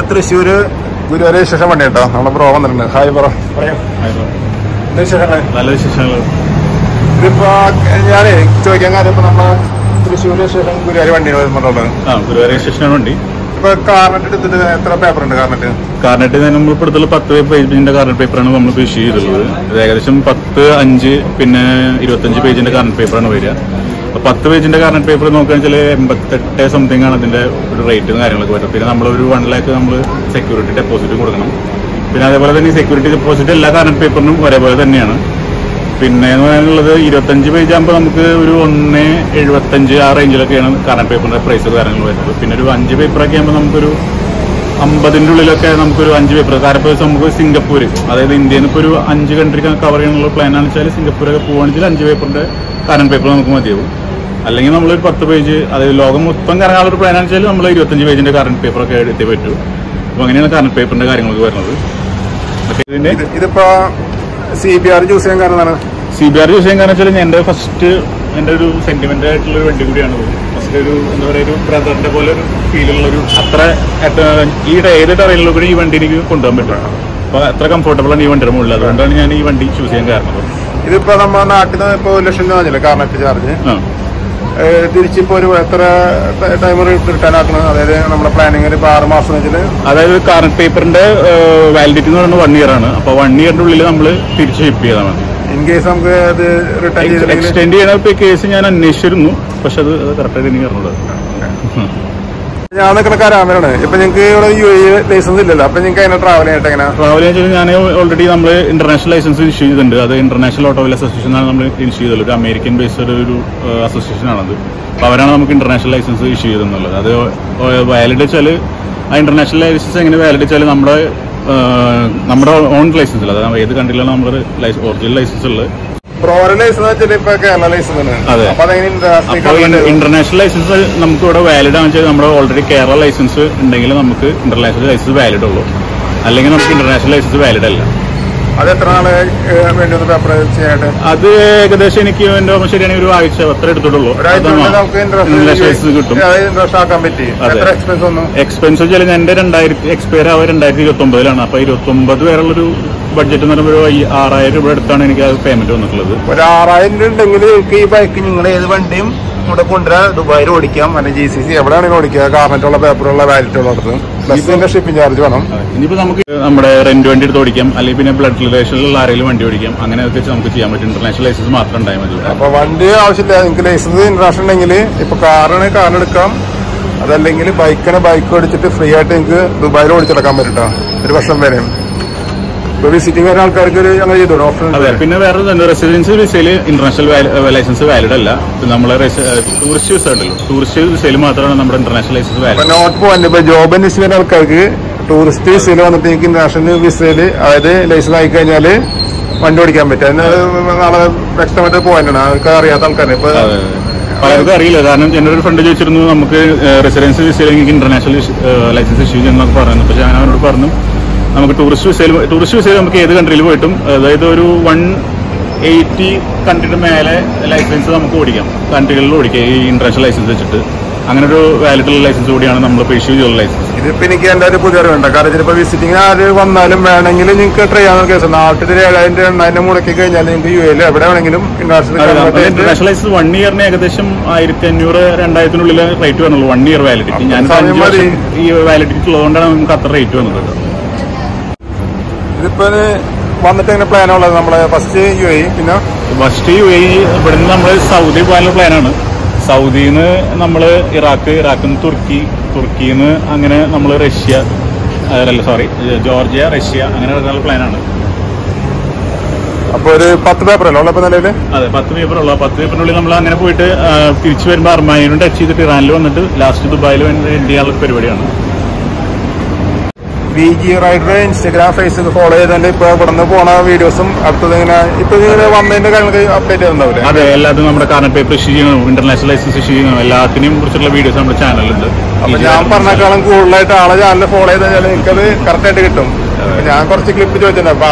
Thrissur Guruvayur station വണ്ടി കേട്ടോ. നമ്മളെ ബ്രോ വന്നിട്ടുണ്ട്. Hi bro. നല്ല വിശേഷങ്ങൾ. ഇതിപ്പോ ഞാനേ ചോദിക്കാൻ കാര്യം ഇപ്പൊ നമ്മളെ തൃശ്ശൂർ സ്റ്റേഷൻ ഗുരുവായൂർ വണ്ടിയാണ് വരുന്നുള്ളത്. ഗുരുവായൂർ സ്റ്റേഷനാണ് വണ്ടി. ഇപ്പൊ കാർനെറ്റ് എടുത്തിട്ട് എത്ര പേപ്പർ ഉണ്ട്? കാർനെറ്റ് നമ്മൾ ഇപ്പോഴത്തെ 10 പേജിന്റെ കാർനെറ്റ് പേപ്പറാണ് നമ്മൾ ഇഷ്യൂ ചെയ്തിട്ടുള്ളത്. ഇത് ഏകദേശം 10, 5 പിന്നെ 25 പേജിന്റെ കാർനെറ്റ് പേപ്പറാണ് വരിക. 10 പേജിന്റെ കാർനെറ്റ് പേപ്പർ നോക്കുകയാണെന്ന് വെച്ചാൽ 88 സംതിങ് ആണ് അതിന്റെ ഒരു റേറ്റും കാര്യങ്ങളൊക്കെ വരും. പിന്നെ നമ്മളൊരു 1 lakh നമ്മൾ സെക്യൂരിറ്റി ഡെപ്പോസിറ്റും കൊടുക്കണം. പിന്നെ അതേപോലെ തന്നെ സെക്യൂരിറ്റി ഡെപ്പോസിറ്റ് എല്ലാ കാർനെറ്റ് പേപ്പറിനും ഒരേപോലെ തന്നെയാണ്. പിന്നെ എന്ന് പറയാനുള്ളത് 25 പേജ് ആകുമ്പോൾ നമുക്ക് ഒരു 1.75 ആ റേഞ്ചിലൊക്കെയാണ് കാർനെറ്റ് പേപ്പറിന്റെ പ്രൈസ് കാര്യങ്ങൾ വരുന്നത്. പിന്നെ ഒരു 5 പേപ്പറൊക്കെ ആകുമ്പോൾ നമുക്കൊരു 50ന്റെ ഉള്ളിലൊക്കെ നമുക്കൊരു 5 പേപ്പർ. കാരണം ഇപ്പോൾ നമുക്ക് സിംഗപ്പൂർ, അതായത് ഇന്ത്യയിൽ ഇപ്പോൾ ഒരു 5 കൺട്രി കവർ ചെയ്യാനുള്ള പ്ലാനാണെന്ന് വെച്ചാൽ സിംഗപ്പൂരൊക്കെ പോകുകയാണെങ്കിൽ 5 പേപ്പറിന്റെ കാർനെറ്റ് പേപ്പർ നമുക്ക് മതിയാവും. അല്ലെങ്കിൽ നമ്മളൊരു 10 പേജ്, അതായത് ലോകം മൊത്തം കറങ്ങാനുള്ള ഒരു പ്ലാനാണെന്ന് വെച്ചാൽ നമ്മൾ 25 പേജിന്റെ കാർനെറ്റ് പേപ്പറൊക്കെ എടുത്തേ പറ്റൂ. അപ്പോൾ അങ്ങനെയാണ് കാർനെറ്റ് പേപ്പറിന്റെ കാര്യങ്ങളൊക്കെ വരുന്നത്. ഇതിന്റെ ഇതിപ്പോ CBR ചൂസ് ചെയ്യാൻ കാരണം CBR ചൂസ് ചെയ്യാൻ കാരണം വെച്ചാൽ എൻ്റെ ഒരു സെന്റിമെന്റ് ആയിട്ടുള്ള ഒരു വണ്ടി കൂടിയാണ്. ഫസ്റ്റ് ഒരു എന്താ പറയുക, ഒരു ബ്രദറിന്റെ പോലെ ഒരു ഫീലുള്ളൊരു അത്ര ഈ ഏത് ടെറയിലും കൂടി ഈ വണ്ടി എനിക്ക് കൊണ്ടുപോകാൻ പറ്റും. അപ്പോൾ അത്ര കംഫർട്ടബിൾ ആണ് ഈ വണ്ടിയുടെ മുകളിൽ. അതുകൊണ്ടാണ് ഞാൻ ഈ വണ്ടി ചൂസ് ചെയ്യാൻ കാരണം. ഇതിപ്പോ നമ്മുടെ നാട്ടിൽ നിന്ന് ഇപ്പോൾ 1 ലക്ഷം രൂപ കാർനെറ്റ് ചാർജ് തിരിച്ചിപ്പോ ഒരു എത്ര ടൈം റിട്ടേൺ ആക്കണം? അതായത് നമ്മുടെ പ്ലാനിങ് ഒരു 6 മാസം വെച്ചിട്ട്, അതായത് കാർനെറ്റ് പേപ്പറിന്റെ വാലിഡിറ്റി എന്ന് പറയുന്നത് 1 year ആണ്. അപ്പൊ 1 yearന്റെ ഉള്ളിൽ നമ്മൾ തിരിച്ച് ഷിപ്പ് ചെയ്താൽ മതി. ഇൻ കേസ് നമുക്ക് അത് റിട്ടേൺ എക്സ്റ്റെൻഡ് ചെയ്യണ കേസ് ഞാൻ അന്വേഷിച്ചിരുന്നു. പക്ഷെ അത് കറക്റ്റായിട്ട് എനിക്ക് അറിഞ്ഞൂടാ. ഞാൻ നിൽക്കുന്ന കാരാമലാണ്. ഇപ്പൊ നിങ്ങൾക്ക് ഇവിടെ UAE ലൈസൻസ് ഇല്ലല്ലോ. അപ്പൊ നിങ്ങൾക്ക് അതിനെ ട്രാവൽ ചെയ്തിട്ട് എങ്ങനെ? ട്രാവൽ ചെയ്യാൻ ഞാൻ ഓൾറെഡി നമ്മൾ ഇന്റർനാഷണൽ ലൈസൻസ് ഇഷ്യൂ ചെയ്തിട്ടുണ്ട്. അത് ഇന്റർനാഷണൽ ഓട്ടോമൊബൈൽ അസോസിയേഷൻ ആണ് നമ്മൾ ഇഷ്യൂ ചെയ്തത്. ഒരു അമേരിക്കൻ ബേസ്ഡ് ഒരു അസോസിയേഷൻ ആണത്. അപ്പൊ അവരാണ് നമുക്ക് ഇന്റർനാഷണൽ ലൈസൻസ് ഇഷ്യൂ ചെയ്തെന്നുള്ളത്. അത് വാലിഡ് വെച്ചാൽ ആ ഇന്റർനാഷണൽ ലൈസൻസ് എങ്ങനെ വാലിഡ് വെച്ചാൽ നമ്മുടെ ഓൺ ലൈസൻസ് അല്ല, അതായത് ഏത് കൺട്രിയിലാണ് നമ്മുടെ ഒറിജിനൽ ലൈസൻസ് ഉള്ളത്. ഇന്റർനാഷണൽ ലൈസൻസ് നമുക്ക് ഇവിടെ വാലിഡ് ആണെന്ന് വെച്ചാൽ നമ്മുടെ ഓൾറെഡി കേരള ലൈസൻസ് ഉണ്ടെങ്കിൽ നമുക്ക് ഇന്റർനാഷണൽ ലൈസൻസ് വാലിഡ് ഉള്ളൂ. അല്ലെങ്കിൽ നമുക്ക് ഇന്റർനാഷണൽ ലൈസൻസ് വാലിഡ് അല്ല. അത് എത്ര നാളെ വേണ്ടി പേപ്പർ ചെയ്യാനായിട്ട്? അത് ഏകദേശം എനിക്ക് എന്റെ ഓർമ്മ ശരിയാണെങ്കിൽ ഒരു ആഴ്ച അത്ര എടുത്തിട്ടുള്ളൂ. ലൈസൻസ് കിട്ടും. എക്സ്പെൻസ് വെച്ചാൽ എന്റെ എക്സ്പയർ ആവുക 2029 അപ്പൊ 29 വരെയുള്ളൊരു ബഡ്ജറ്റ് എന്ന് പറയുമ്പോൾ 6,000 രൂപ അടുത്താണ് എനിക്ക് അത് പേയ്മെന്റ് വന്നിട്ടുള്ളത്. ഒരു 6,000 രൂപ ഉണ്ടെങ്കിൽ ഈ ബൈക്ക് നിങ്ങൾ ഏത് വണ്ടിയും ഇവിടെ കൊണ്ടുവരാൻ ദുബായിൽ ഓടിക്കാം, അല്ലെങ്കിൽ GCC എവിടെയാണെങ്കിൽ ഓടിക്കുക. കാർനെറ്റുള്ള പേപ്പറുള്ള വാലിറ്റി ഉള്ളിടത്ത് പ്ലസ് ഷിപ്പിംഗ് ചാർജ് വേണം. ഇനിയിപ്പോ നമുക്ക് നമ്മുടെ റെന്റ് വണ്ടി എടുത്ത് ഓടിക്കാം, അല്ലെങ്കിൽ പിന്നെ ബ്ലഡ് റിലേഷനിലുള്ള ആരെങ്കിലും വണ്ടി ഓടിക്കാം. അങ്ങനെ വെച്ച് നമുക്ക് ചെയ്യാൻ പറ്റും. ഇന്റർനാഷണൽ ലൈസൻസ് മാത്രം ഉണ്ടായാൽ മതി. അപ്പൊ വണ്ടി ആവശ്യമില്ല. നിങ്ങൾക്ക് ലൈസൻസ് ഇന്റർനാഷണൽ ഉണ്ടെങ്കിൽ ഇപ്പൊ കാറാണ് കാറെടുക്കാം, അതല്ലെങ്കിൽ ബൈക്കാണ് ബൈക്ക് ഓടിച്ചിട്ട് ഫ്രീ ആയിട്ട് നിങ്ങൾക്ക് ദുബായിൽ ഓടിച്ചെടുക്കാൻ പറ്റും 1 വർഷം വരെ. വിസിറ്റിംഗ് വരുന്ന ആൾക്കാർക്ക് അങ്ങനെ ചെയ്തോ ഓപ്ഷൻ. അതെ, പിന്നെ വേറെ റെസിഡൻഷ്യൽ വിസയിൽ ഇന്റർനാഷണൽ ലൈസൻസ് വാലിഡ് അല്ല. നമ്മളെ ടൂറിസ്റ്റ് വിസ ഉണ്ടല്ലോ, ടൂറിസ്റ്റ് വിസയിൽ മാത്രമാണ് നമ്മുടെ international licence valid. Note point ഇപ്പൊ ജോബ് അന്വേഷിക്കുന്ന ആൾക്കാർക്ക് ടൂറിസ്റ്റ് വിസയിൽ വന്നിട്ട് എനിക്ക് ഇന്റർനാഷണൽ വിസയിൽ അതായത് ലൈസൻസ് ആയി കഴിഞ്ഞാൽ വണ്ടി ഓടിക്കാൻ പറ്റും. അതിന് നാളെ വ്യക്തമായിട്ട് പോയിന്റാണ് അവർക്ക് അറിയാത്ത ആൾക്കാർ. ഇപ്പൊ പലർക്കും അറിയില്ല. കാരണം എന്റെ ഒരു ഫ്രണ്ട് ചോദിച്ചിരുന്നു നമുക്ക് റെസിഡൻഷ്യൽ വിസയിൽ എനിക്ക് ഇന്റർനാഷണൽ ലൈസൻസ് ഇഷ്യൂ ചെയ്യുന്നൊക്കെ പറഞ്ഞു. പക്ഷെ ഞാൻ അവരോട് പറഞ്ഞു നമുക്ക് ടൂറിസ്റ്റ് വിസയിൽ നമുക്ക് ഏത് കൺട്രിയിൽ പോയിട്ടും, അതായത് ഒരു 180 കൺട്രിയുടെ മേലെ ലൈസൻസ് നമുക്ക് ഓടിക്കാം, കൺട്രികളിൽ ഓടിക്കാം ഈ ഇന്റർനാഷണൽ ലൈസൻസ് വെച്ചിട്ട്. അങ്ങനെ ഒരു വാലിഡുള്ള ലൈസൻസ് കൂടിയാണ് നമ്മൾ ഇഷ്യൂ ചെയ്തുള്ള ലൈസൻസ്. ഇതിപ്പോ എനിക്ക് എന്റെ ഒരു പുതിയ അറിവുണ്ട്. കാരണം ഇതിപ്പോ വിസിറ്റിംഗ് ആര് വന്നാലും വേണമെങ്കിൽ നിങ്ങൾക്ക് ട്രൈ ചെയ്യാൻ കേസ് നാട്ടിൽ 7,000 മുടക്കി കഴിഞ്ഞാൽ നിങ്ങൾക്ക് UAE എവിടെ വേണമെങ്കിലും ഇന്റർനാഷണൽ ലൈസൻസ് 1 ഇയറിന് ഏകദേശം 1,500-2,000 റേറ്റ് വന്നുള്ളൂ. 1 year validity. ഞാൻ ഈ വാലിഡിറ്റി ഉള്ളതുകൊണ്ടാണ് നമുക്ക് അത്ര റേറ്റ് വന്നത്. ഇതിപ്പോ വന്നിട്ട് എങ്ങനെ പ്ലാൻ ഉള്ളത്? നമ്മളെ ഫസ്റ്റ് UAE, പിന്നെ ഫസ്റ്റ് UAE ഇവിടുന്ന് നമ്മൾ സൗദി പോകാനുള്ള പ്ലാനാണ്. സൗദിയിൽ നിന്ന് നമ്മൾ ഇറാഖിൽ നിന്ന് തുർക്കിയിൽ നിന്ന് അങ്ങനെ നമ്മൾ ജോർജിയ, റഷ്യ അങ്ങനെ ഇറങ്ങാനുള്ള പ്ലാനാണ്. അപ്പൊ ഒരു 10 പേപ്പറല്ലോ ഉള്ള നിലവില്? അതെ, 10 പേപ്പറുള്ള. 10 പേപ്പറിനുള്ളിൽ നമ്മൾ അങ്ങനെ പോയിട്ട് തിരിച്ചു വരുമ്പോൾ അർമാനിയോട് ടച്ച് ചെയ്തിട്ട് ഇറാനിൽ വന്നിട്ട് ലാസ്റ്റ് ദുബായിൽ എൻഡ് ചെയ്യാനുള്ള പരിപാടിയാണ്. VG rider Instagram, Facebook follow ചെയ്തതിന്റെ ഇപ്പൊ ഇവിടുന്ന് പോണ വീഡിയോസും അടുത്തത് ഇങ്ങനെ ഇപ്പൊ വന്നതിന്റെ കാര്യങ്ങൾ അപ്ഡേറ്റ് ചെയ്യുന്നുണ്ടാവില്ലേ? അതെ, എല്ലാതും നമ്മുടെ കാർനെറ്റ് പേപ്പർ ഇഷ്യൂ ചെയ്യണം, ഇന്റർനാഷണൽ ലൈസൻസ് ഇഷ്യൂ ചെയ്യണം, എല്ലാത്തിനെയും കുറിച്ചുള്ള വീഡിയോസ് നമ്മുടെ ചാനലുണ്ട്. അപ്പൊ ഞാൻ പറഞ്ഞേക്കാളും കൂടുതലായിട്ട് ആളെ ചാനൽ ഫോളോ ചെയ്ത് കഴിഞ്ഞാൽ എനിക്കത് കറക്റ്റ് ആയിട്ട് കിട്ടും. ഞാൻ കുറച്ച് ക്ലിപ്പ് ചോദിച്ചിട്ടുണ്ട്. അപ്പൊ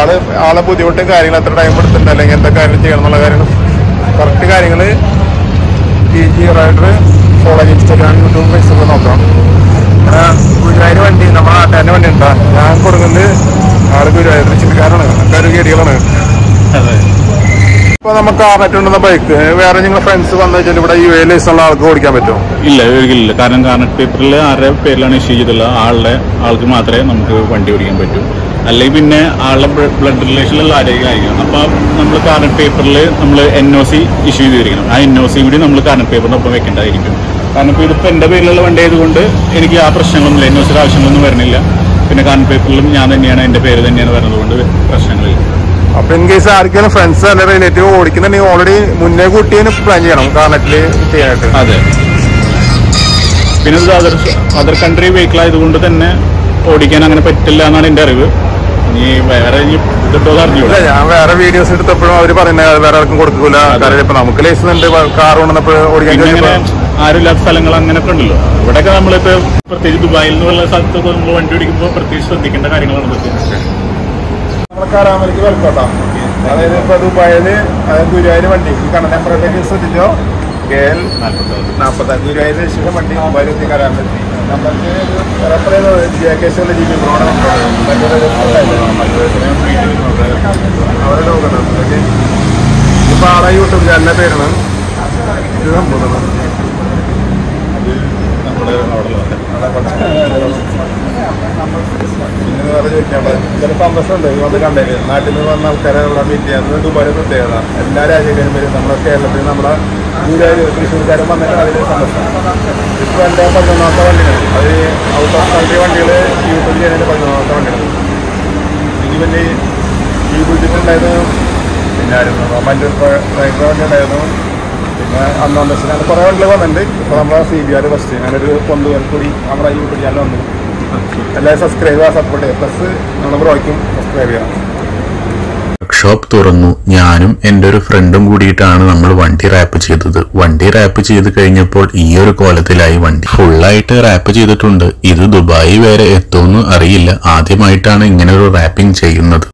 ആളെ ബുദ്ധിമുട്ടും കാര്യങ്ങൾ എത്ര ടൈം എടുത്തിട്ടുണ്ട്, അല്ലെങ്കിൽ എന്താ കാര്യം ചെയ്യണം എന്നുള്ള കാര്യങ്ങൾ കറക്റ്റ് കാര്യങ്ങള് TG rider follow Instagram YouTube Facebook നോക്കാം. ഗുരുവായൂർ വണ്ടി നമ്മുടെ നാട്ടുകാരൻ്റെ വണ്ടി ഉണ്ടാ. ഞാൻ കൊടുക്കുന്നത് ആള് ഗുരുവായൂർ ചിന്തിക്കാരാണ്, ആൾക്കാർ ഗേഡികളാണ്. ഇപ്പൊ നമുക്ക് കാർനെറ്റ് ബൈക്ക് വേറെ നിങ്ങളുടെ ഫ്രണ്ട്സ് വന്നു വെച്ചാൽ ഇവിടെ ഈ ലൈസൻസുള്ള ആൾക്ക് ഓടിക്കാൻ പറ്റുമോ? ഇല്ല, ഒരിക്കലില്ല. കാരണം കാർനെറ്റ് പേപ്പറിൽ ആരുടെ പേരിലാണ് ഇഷ്യൂ ചെയ്തിട്ടുള്ള ആൾക്ക് മാത്രമേ നമുക്ക് വണ്ടി ഓടിക്കാൻ പറ്റൂ. അല്ലെങ്കിൽ പിന്നെ ആളുടെ ബ്ലഡ് റിലേഷനിലുള്ള ആരെങ്കിലും. അപ്പൊ നമ്മൾ കാർനെറ്റ് പേപ്പറിൽ നമ്മൾ NOC ഇഷ്യൂ ചെയ്തിരിക്കണം. ആ NOC കൂടി നമ്മൾ കാർനെറ്റ് പേപ്പറിനൊപ്പം വെക്കേണ്ടതായിരിക്കും. കാരണം ഇപ്പോൾ ഇതിപ്പോൾ എൻ്റെ പേരിലുള്ള വണ്ടി ആയതുകൊണ്ട് എനിക്ക് ആ പ്രശ്നങ്ങളൊന്നുമില്ല, NOCയുടെ ആവശ്യങ്ങളൊന്നും വരുന്നില്ല. പിന്നെ കാർനെറ്റ് പേപ്പറിലും ഞാൻ തന്നെയാണ്, എൻ്റെ പേര് തന്നെയാണ് വരുന്നതുകൊണ്ട് പ്രശ്നങ്ങളില്ല. അപ്പൊ ഇൻ കേസ് ആർക്കെങ്കിലും ഫ്രണ്ട്സ് അല്ലെ റിലേറ്റീവ് ഓടിക്കുന്നുണ്ടെങ്കിൽ ഓൾറെഡി മുന്നേ കൂട്ടി പ്ലാൻ ചെയ്യണം കാർനെറ്റില് ചെയ്യാനായിട്ട്. അതെ. പിന്നെ ഇത് അതർ കൺട്രി വെഹിക്കിൾ ആയതുകൊണ്ട് തന്നെ ഓടിക്കാൻ അങ്ങനെ പറ്റില്ല എന്നാണ് എൻ്റെ അറിവ്. ഇനി വേറെ ഇതിട്ടോ അറിഞ്ഞൂല്ല. ഞാൻ വേറെ വീഡിയോസ് എടുത്തപ്പോഴും അവര് പറയുന്നത് വേറെ ആർക്കും കൊടുക്കൂല. കാരണം ഇപ്പൊ നമുക്ക് ലൈസൻസ് ഉണ്ട്, കാർ കൊണ്ടുവന്നപ്പോൾ ഓടിക്കാൻ ആരുമില്ലാത്ത സ്ഥലങ്ങൾ അങ്ങനെയൊക്കെ ഉണ്ടല്ലോ. ഇവിടെയൊക്കെ നമ്മളിപ്പോ പ്രത്യേകിച്ച് ദുബായിൽ നിന്നുള്ള സ്ഥലത്തൊക്കെ നമ്മൾ വണ്ടി ഓടിക്കുമ്പോൾ പ്രത്യേകിച്ച് ശ്രദ്ധിക്കേണ്ട കാര്യങ്ങളാണ് ഇതൊക്കെ. നമ്മളെ കാറാമലേക്ക് വെൽക്കോട്ടാം. അതായത് ഇപ്പൊ ദുബായില് ഗുരുവായൂർ വണ്ടി കണ്ട നമ്പറിലേക്ക് ശ്രദ്ധിച്ചോ, KL 40 ഗുരുവായൂർ രജിസ്ട്രേഷൻ വണ്ടി ദുബായിൽ എത്തി കാറാമലെത്തി. നമ്മൾക്ക് റെഫർ ചെയ്തത് JKC GB ബ്രോഡ് അവരെ നോക്കുന്നത്. ഇപ്പൊ ആളെ യൂട്യൂബ് ചാനലിന്റെ പേരാണ് ഇത് സംഭവം. ചിലപ്പോൾ അമ്പസുണ്ട് വന്ന് കണ്ടേക്ക്. നാട്ടിൽ നിന്ന് വന്ന ആൾക്കാരെ ഇവിടെ മീറ്റ് ചെയ്യാൻ ദുബായ് പ്രത്യേകത. എല്ലാ രാജ്യക്കാരും വരും. നമ്മുടെ കേരളത്തിൽ നമ്മുടെ ഗുരുവായൂർ തൃശ്ശൂർക്കാരും വന്നിട്ട് അതിൽ സന്ദർശനം. ഇപ്പോൾ എൻ്റെ 11ാമത്തെ വണ്ടിയാണ്. അത് ഔട്ട് ഓഫ് കൺട്രി വണ്ടികൾ യൂട്യൂബ് ചെയ്യുന്നതിൻ്റെ 11ാമത്തെ വണ്ടിയാണ്. എനിക്ക് വലിയ ഈ ബുദ്ധിമുട്ടുണ്ടായിരുന്നു. പിന്നെ ആയിരുന്നു മറ്റൊരു ഡ്രൈവർ വണ്ടി ഉണ്ടായിരുന്നു. പിന്നെ അന്നാം ബസ്സിനാണ് കുറേ വണ്ടികൾ വന്നിട്ടുണ്ട്. ഇപ്പോൾ നമ്മളെ CBR ഫസ്റ്റ് ഞാനൊരു കൊണ്ടുപോകാൻ കൂടി നമ്മുടെ യൂട്യൂബ് ചാനൽ വന്നു. എല്ലാവരും സബ്സ്ക്രൈബ് ചെയ്യുക, സപ്പോർട്ട് ചെയ്യുക. പ്ലസ് നമ്മുടെ ബ്രോയ്ക്കും സബ്സ്ക്രൈബ് ചെയ്യാം. വർക്ക്ഷോപ്പ് തുറന്നു. ഞാനും എൻ്റെ ഒരു ഫ്രണ്ടും കൂടിയിട്ടാണ് നമ്മൾ വണ്ടി റാപ്പ് ചെയ്തത്. വണ്ടി റാപ്പ് ചെയ്ത് കഴിഞ്ഞപ്പോൾ ഈ ഒരു കോലത്തിലായി വണ്ടി. ഫുള്ളായിട്ട് റാപ്പ് ചെയ്തിട്ടുണ്ട്. ഇത് ദുബായി വരെ എത്തുമെന്ന് അറിയില്ല. ആദ്യമായിട്ടാണ് ഇങ്ങനെ ഒരു റാപ്പിംഗ് ചെയ്യുന്നത്.